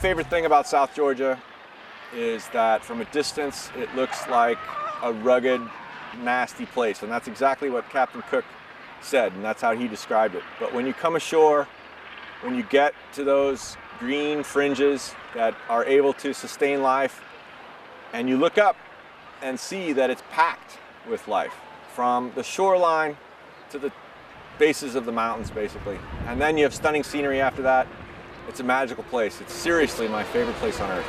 favorite thing about South Georgia is that from a distance it looks like a rugged, nasty place, and that's exactly what Captain Cook said, and that's how he described it. But when you come ashore, when you get to those green fringes that are able to sustain life, and you look up and see that it's packed with life, from the shoreline to the bases of the mountains, basically. And then you have stunning scenery after that. It's a magical place. It's seriously my favorite place on earth.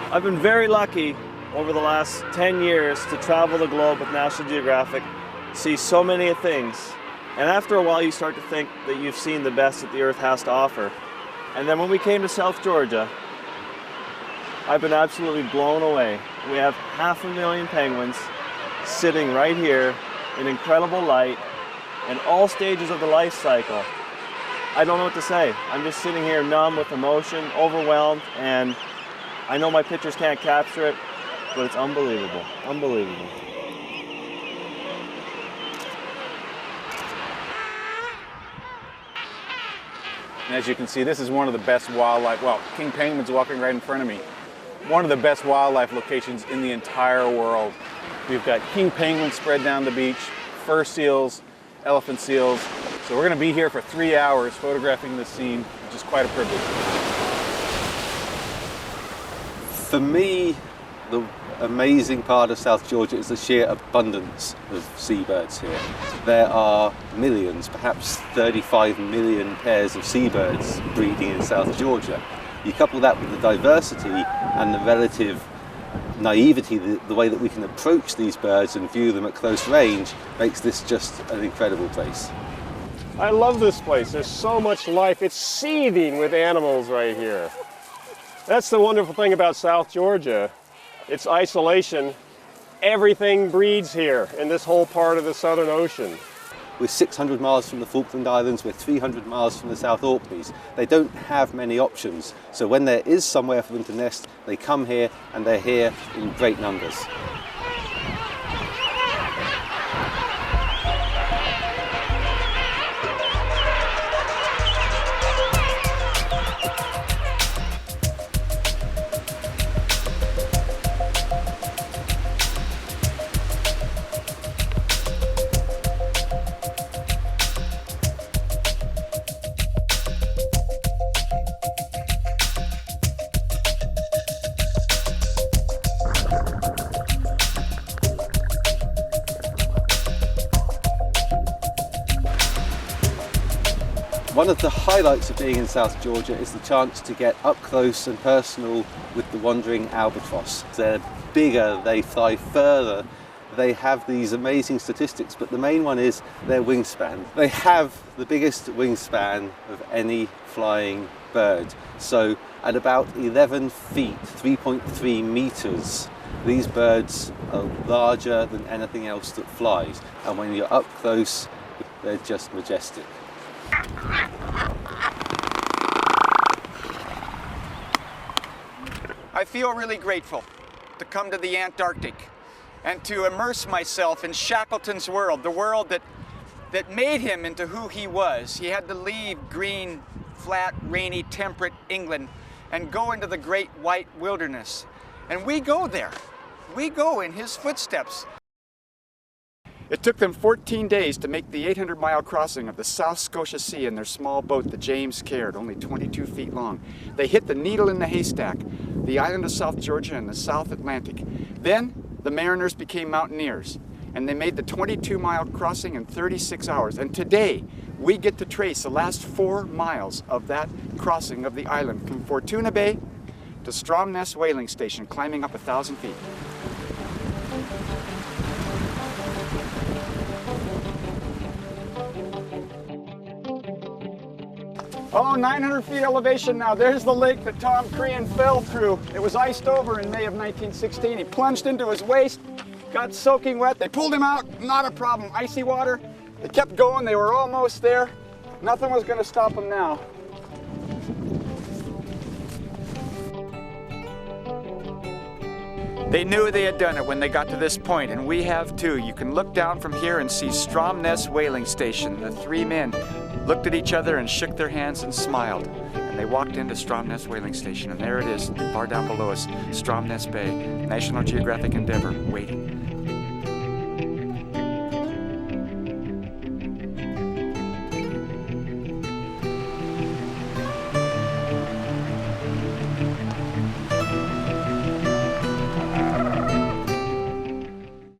I've been very lucky over the last 10 years to travel the globe with National Geographic, see so many things, and after a while you start to think that you've seen the best that the earth has to offer. And then when we came to South Georgia, I've been absolutely blown away. We have 500,000 penguins sitting right here in incredible light in all stages of the life cycle. I don't know what to say. I'm just sitting here numb with emotion, overwhelmed, and I know my pictures can't capture it, but it's unbelievable, unbelievable. And as you can see, this is one of the best wildlife, well, king penguins walking right in front of me. One of the best wildlife locations in the entire world. We've got king penguins spread down the beach, fur seals, elephant seals. So we're gonna be here for 3 hours photographing this scene, which is quite a privilege. For me, the amazing part of South Georgia is the sheer abundance of seabirds here. There are millions, perhaps 35 million pairs of seabirds breeding in South Georgia. You couple that with the diversity and the relative naivety, the way that we can approach these birds and view them at close range, makes this just an incredible place. I love this place. There's so much life. It's seething with animals right here. That's the wonderful thing about South Georgia. It's isolation. Everything breeds here in this whole part of the Southern Ocean. We're 600 miles from the Falkland Islands, we're 300 miles from the South Orkneys. They don't have many options, so when there is somewhere for them to nest, they come here, and they're here in great numbers. One of the highlights of being in South Georgia is the chance to get up close and personal with the wandering albatross. They're bigger, they fly further, they have these amazing statistics, but the main one is their wingspan. They have the biggest wingspan of any flying bird. So at about 11 feet, 3.3 meters, these birds are larger than anything else that flies. And when you're up close, they're just majestic. feel really grateful to come to the Antarctic and to immerse myself in Shackleton's world, the world that made him into who he was. He had to leave green, flat, rainy, temperate England and go into the great white wilderness. And we go there. We go in his footsteps. It took them 14 days to make the 800-mile crossing of the South Scotia Sea in their small boat, the James Caird, only 22 feet long. They hit the needle in the haystack, the island of South Georgia in the South Atlantic. Then the mariners became mountaineers, and they made the 22-mile crossing in 36 hours. And today, we get to trace the last 4 miles of that crossing of the island from Fortuna Bay to Stromness Whaling Station, climbing up 1,000 feet. Oh, 900 feet elevation now. There's the lake that Tom Crean fell through. It was iced over in May of 1916. He plunged into his waist, got soaking wet. They pulled him out, not a problem. Icy water. They kept going. They were almost there. Nothing was going to stop them now. They knew they had done it when they got to this point, and we have too. You can look down from here and see Stromness Whaling Station. The 3 men looked at each other and shook their hands and smiled. And they walked into Stromness Whaling Station, and there it is, far down below us, Stromness Bay, National Geographic Endeavour, waiting.